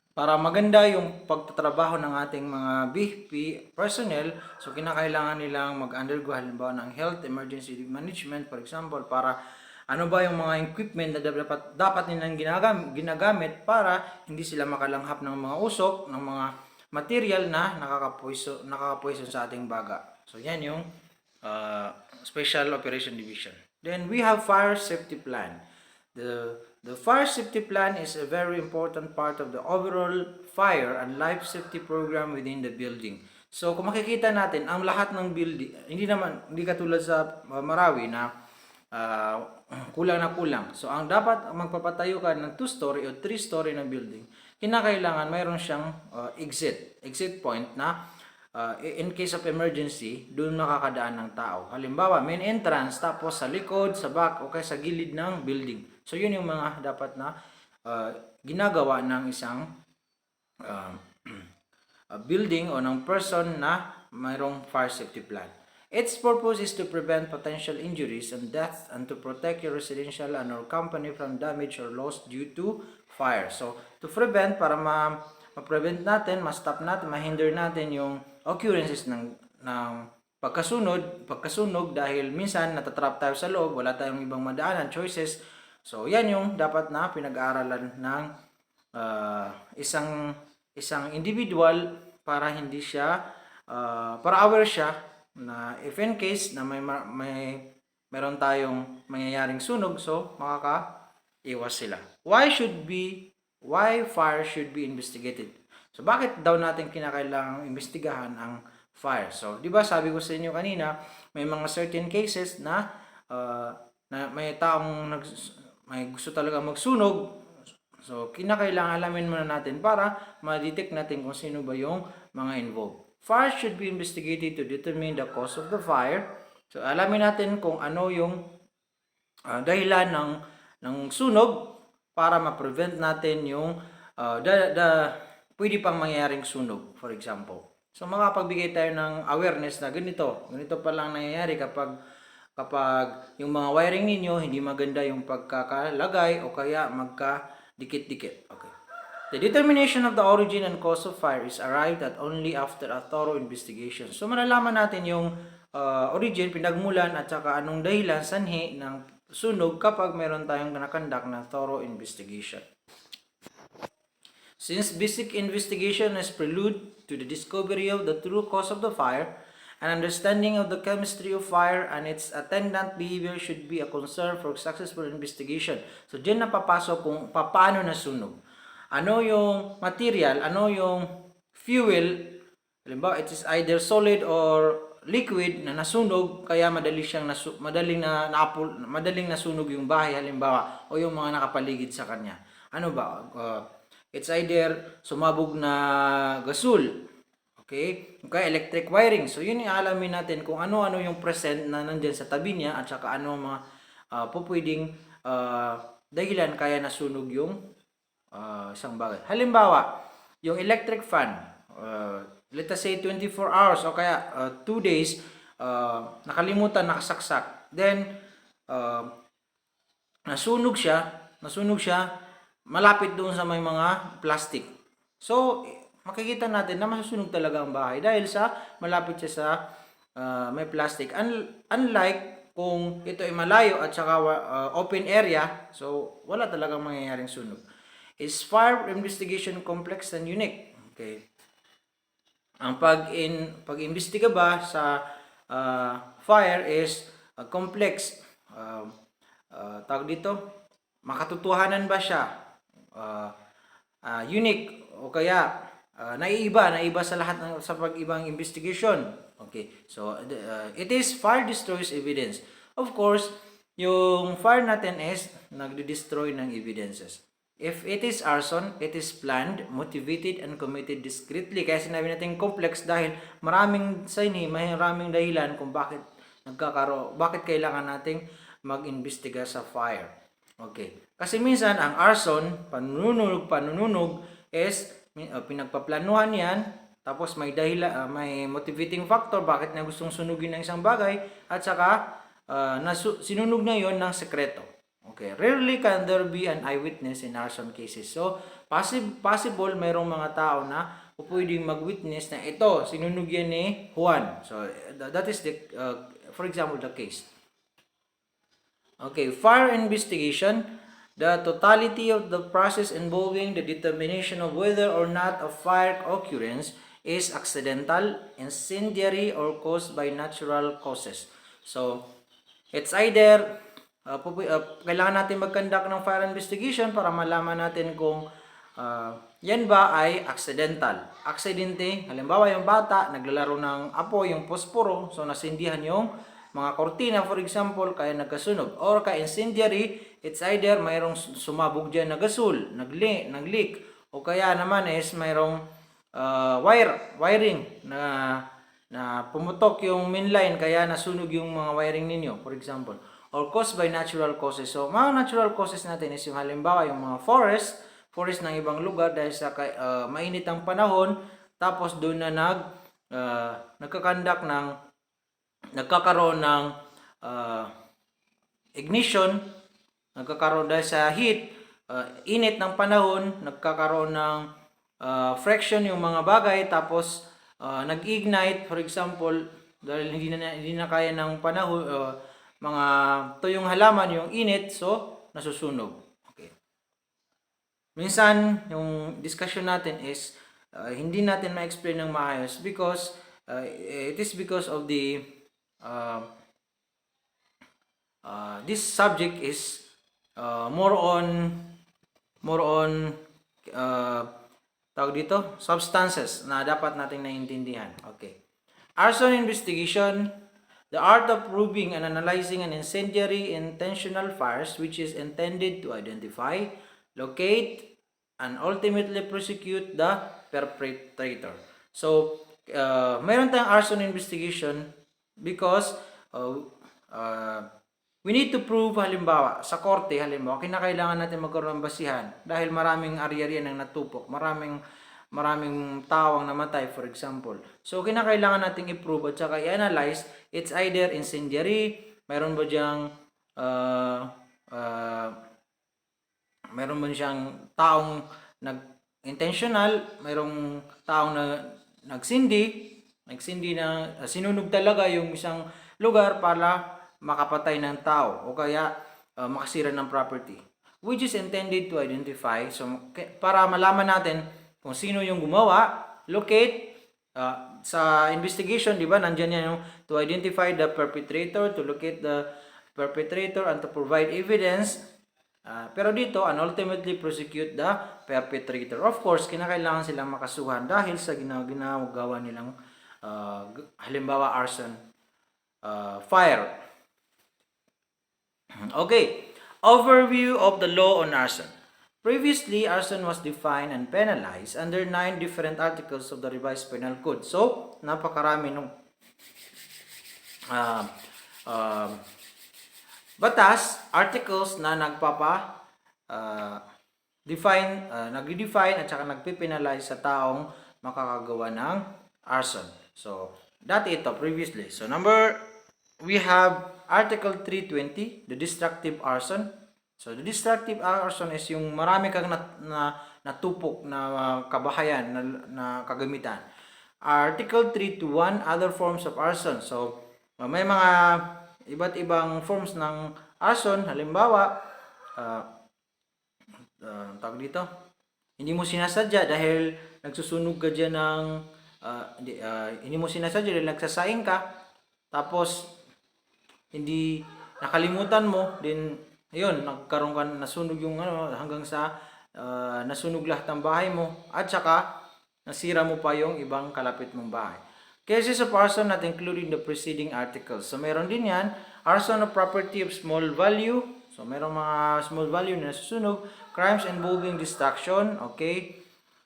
para maganda yung pagtatrabaho ng ating mga BFP personnel, so kinakailangan nilang mag-undergo halimbawa ng health emergency management, for example, para ano ba yung mga equipment na dapat nilang ginagamit para hindi sila makalanghap ng mga usok, ng mga material na nakakapoison sa ating baga. So yan yung Special Operation Division. Then we have Fire Safety Plan. The fire safety plan is a very important part of the overall fire and life safety program within the building. So kung makikita natin, ang lahat ng building, hindi katulad sa Marawi na kulang na kulang. So ang dapat magpapatayo ka ng 2-story o 3-story na building, kinakailangan mayroon siyang exit point na in case of emergency, doon makakadaan ng tao. Halimbawa, main entrance, tapos sa likod, sa back, o kaya sa gilid ng building. So, yun yung mga dapat na ginagawa ng isang building o ng person na mayroong fire safety plan. Its purpose is to prevent potential injuries and death and to protect your residential and or company from damage or loss due to fire. So, to prevent, para ma-prevent natin, ma-stop natin, ma-hinder natin yung occurrences ng pagkasunog dahil minsan natatrap tayo sa loob, wala tayong ibang madaanan, choices. So, yan yung dapat na pinag-aaralan ng isang individual para hindi siya, para aware siya na if in case na meron tayong mangyayaring sunog, so makaka-iwas sila. Why fire should be investigated? So, bakit daw natin kinakailangang imbestigahan ang fire? So, di ba sabi ko sa inyo kanina, may mga certain cases na may taong may gusto talaga magsunog. So, kinakailangan alamin muna natin para ma-detect natin kung sino ba yung mga involved. Fire should be investigated to determine the cause of the fire. So, alamin natin kung ano yung dahilan ng sunog para ma-prevent natin yung pwede pang mangyayaring sunog, for example. So, makapagbigay tayo ng awareness na ganito pa lang nangyayari kapag yung mga wiring ninyo hindi maganda yung pagkakalagay o kaya magka-dikit-dikit. Okay. The determination of the origin and cause of fire is arrived at only after a thorough investigation. So, malalaman natin yung origin, pinagmulan at saka anong dahilan, sanhi ng sunog kapag meron tayong nakandak na thorough investigation. Since basic investigation is prelude to the discovery of the true cause of the fire, an understanding of the chemistry of fire and its attendant behavior should be a concern for successful investigation. So, dyan na papasok kung paano nasunog. Ano yung material, ano yung fuel, halimbawa, it is either solid or liquid na nasunog, kaya madaling nasunog yung bahay, halimbawa, o yung mga nakapaligid sa kanya. Ano ba? It's either sumabog na gasol, okay? Okay, electric wiring. So, yun yung alamin natin kung ano-ano yung present na nandyan sa tabi niya at saka ano mga pupwedeng dahilan kaya nasunog yung isang bagay. Halimbawa, yung electric fan, let us say 24 hours o kaya 2 days, nakalimutan, nakasaksak. Then, nasunog siya, malapit doon sa may mga plastic. So, makikita natin na masusunog talaga ang bahay dahil sa malapit siya sa may plastic. Unlike kung ito ay malayo at saka open area, so wala talagang mangyayaring sunog. Is fire investigation complex and unique? Okay. Ang pag-imbestiga ba sa fire is complex. Tawag dito, makatotohanan ba siya? Unique o kaya naiiba sa lahat sa pag-ibang investigation. Okay. So, it is fire destroys evidence. Of course, yung fire natin is nagde-destroy ng evidences. If it is arson, it is planned, motivated, and committed discreetly. Kaya sinabi natin complex dahil maraming dahilan kung bakit kailangan nating mag-imbestiga sa fire. Okay. Kasi minsan, ang arson, panununog is pinagpaplanuhan yan, tapos may may motivating factor bakit na gustong sunugin ng isang bagay, at saka sinunog na yon ng sekreto. Okay. Rarely can there be an eyewitness in arson cases. So, possible mayroong mga tao na pwedeng mag-witness na ito, sinunog yan ni Juan. So, that is the, for example, the case. Okay, fire investigation. The totality of the process involving the determination of whether or not a fire occurrence is accidental, incendiary, or caused by natural causes. So, it's either kailangan natin mag-conduct ng fire investigation para malaman natin kung yan ba ay accidental. Aksidente, halimbawa yung bata, naglalaro ng apoy, yung posporo, so nasindihan yung mga kortina, for example, kaya nagkasunog. Or ka-incendiary, it's either mayroong sumabog dyan na gasol, nag-leak, o kaya naman is mayroong wiring na pumutok yung main line, kaya nasunog yung mga wiring ninyo, for example. Or caused by natural causes. So, mga natural causes natin is yung halimbawa yung mga forest ng ibang lugar dahil sa mainit ang panahon, tapos doon na nagkakaroon ng ignition, nagkakaroon dahil sa heat, init ng panahon, nagkakaroon ng friction yung mga bagay, tapos nag-ignite, for example, dahil hindi na kaya ng panahon, mga tuyong halaman yung init, so nasusunog. Okay. Minsan, yung discussion natin is hindi natin ma-explain ng maayos because it is because of the this subject is more on tawag dito, substances na dapat nating naiintindihan. Okay. Arson investigation, the art of proving and analyzing an incendiary intentional fires which is intended to identify, locate, and ultimately prosecute the perpetrator. So, mayroon tayong arson investigation because we need to prove, halimbawa, sa korte, halimbawa, kinakailangan natin magkaroon ng basihan dahil maraming ari-arian ang natupok, maraming tao ang namatay, for example. So, kinakailangan natin i-prove at saka i-analyze, it's either incendiary, mayroon ba siyang taong intentional, mayroong taong nagsindi na sinunog talaga yung isang lugar para makapatay ng tao o kaya makasira ng property, which is intended to identify. So, para malaman natin kung sino yung gumawa, locate, sa investigation, di ba, nandyan yan yung to identify the perpetrator, to locate the perpetrator, and to provide evidence. Pero dito, and ultimately prosecute the perpetrator. Of course, kinakailangan silang makasuhan dahil sa ginagawa nilang halimbawa arson, fire. Okay, overview of the law on arson. Previously, arson was defined and penalized under 9 different articles of the revised penal code. So, napakarami nung batas, articles na nagdi-define at saka nagpipenalize sa taong makakagawa ng arson. So, dati ito, previously. So, we have Article 320, the destructive arson. So, the destructive arson is yung marami kang natupok na kabahayan na kagamitan. Article 321, other forms of arson. So, may mga iba't ibang forms ng arson. Halimbawa, tawag dito, hindi mo sinasadya dahil nagsusunog ka dyan ng, hindi mo sinasadya dahil nagsasaing ka, tapos, hindi nakalimutan mo, din ayun, nagkaroon ka, nasunog yung hanggang sa nasunog lahat ng bahay mo at saka nasira mo pa yung ibang kalapit mong bahay. Cases of arson not including the preceding articles. So meron din yan, arson of property of small value. So meron mga small value na nasusunog, crimes involving destruction, okay?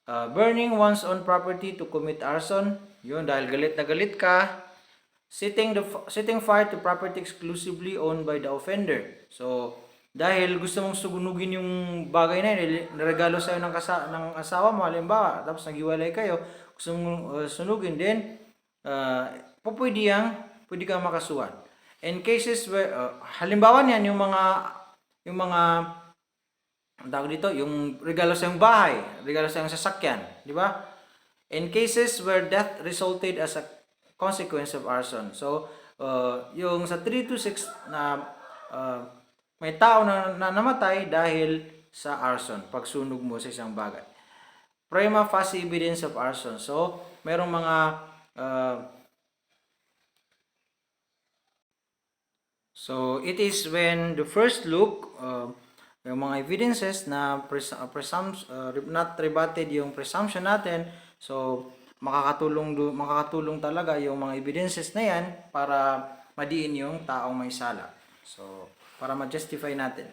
Burning one's own property to commit arson. Yun, dahil galit na galit ka. Setting fire to property exclusively owned by the offender. So, dahil gusto mong sugunugin yung bagay na yun, naregalo sa'yo ng asawa mo, halimbawa, tapos naghiwalay kayo, gusto mong sunugin din, pwede kang makasuhan. In cases where, halimbawa niyan, yung mga ang tawag dito, yung regalo sa iyong bahay, regalo sa iyong sasakyan, di ba? In cases where death resulted as a consequence of arson. So, yung sa 3 to 6 na may tao na namatay dahil sa arson, pagsunog mo sa isang bagay. Prima facie evidence of arson. So, merong mga so it is when the first look yung mga evidences na not rebutted yung presumption natin. So, makakatulong talaga yung mga evidences na yan para madiin yung taong may sala. So, para ma-justify natin.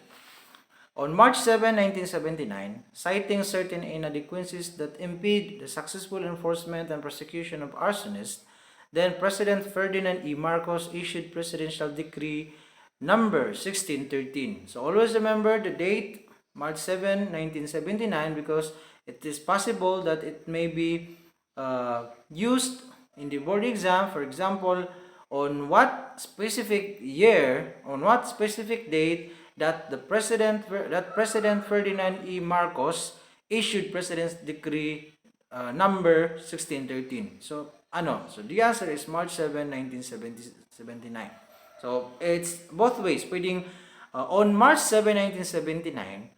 On March 7, 1979, citing certain inadequacies that impede the successful enforcement and prosecution of arsonists, then President Ferdinand E. Marcos issued Presidential Decree number 1613. So always remember the date, March 7, 1979, because it is possible that it may be used in the board exam. For example, on what specific year, on what specific date that President Ferdinand E. Marcos issued President's Decree number 1613. So so the answer is March 7, 1979. So it's both ways. Pwedeng on March 7, 1979,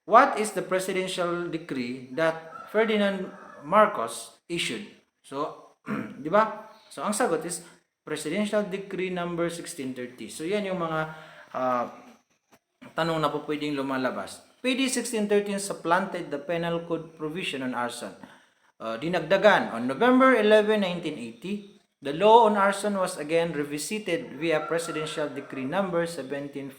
what is the presidential decree that Ferdinand Marcos issued? So, di ba? So ang sagot is Presidential Decree number 1630. So yan yung mga tanong na po pwedeng lumalabas. PD 1613 supplanted the penal code provision on arson. Dinagdagan on November 11, 1980. The law on arson was again revisited via Presidential Decree number 1744.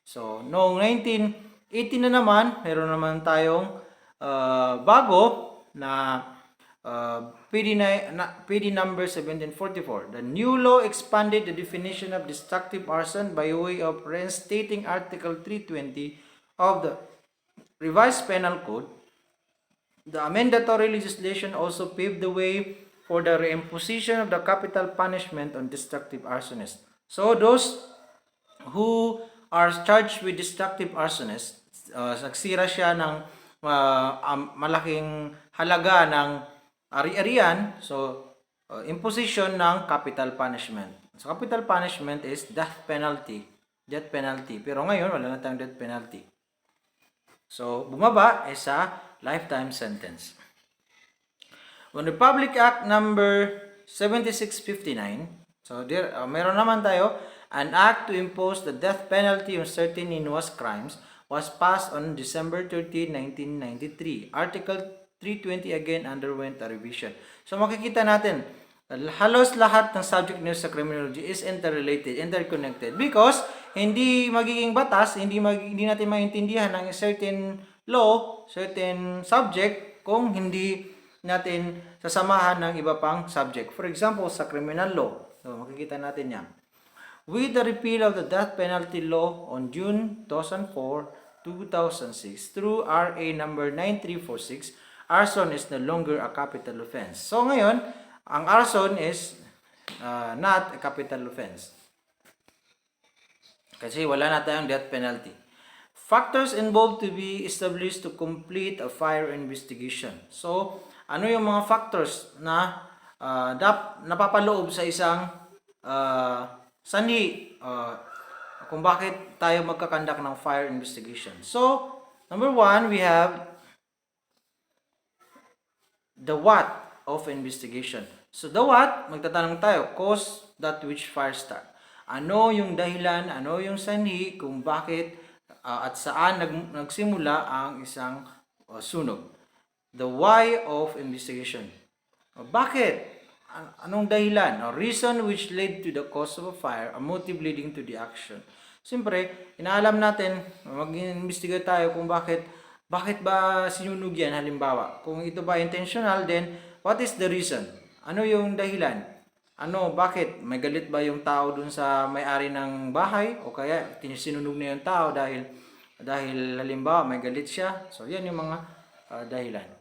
So, noong 1980 na naman, meron naman tayong bago na PD number 1744. The new law expanded the definition of destructive arson by way of reinstating Article 320 of the revised penal code. The amendatory legislation also paved the way for the reimposition of the capital punishment on destructive arsonists. So those who are charged with destructive arsonists, nagsira siya ng malaking halaga ng ari-arian, so imposition ng capital punishment. So capital punishment is death penalty. Pero ngayon wala na tayong death penalty. So bumaba sa lifetime sentence. On Republic Act number 7659, so there, meron naman tayo, an act to impose the death penalty on certain heinous crimes was passed on December 13, 1993. Article 320 again underwent a revision. So makikita natin, halos lahat ng subject news sa criminology is interrelated, interconnected. Because hindi magiging batas, hindi natin maintindihan ng certain law, certain subject kung hindi natin sasamahan ng iba pang subject. For example, sa criminal law, so makikita natin yan. With the repeal of the death penalty law on June 2004, 2006 through RA number 9346, arson is no longer a capital offense. So ngayon, ang arson is not a capital offense. Kasi wala na tayong death penalty. Factors involved to be established to complete a fire investigation. So, ano yung mga factors na napapaloob sa isang sanhi kung bakit tayo magkakandak ng fire investigation? So, number one, we have the what of investigation. So, the what, magtatanong tayo, cause that which fire start. Ano yung dahilan, ano yung sanhi kung bakit at saan nagsimula ang isang sunog. The why of investigation. Bakit? Anong dahilan? A reason which led to the cause of a fire, a motive leading to the action. Siyempre, inaalam natin, mag-investigate tayo kung bakit ba sinunog yan halimbawa. Kung ito ba intentional, then what is the reason? Ano yung dahilan? Bakit? May galit ba yung tao dun sa may-ari ng bahay? O kaya sinunog na yung tao dahil halimbawa may galit siya? So, yan yung mga dahilan.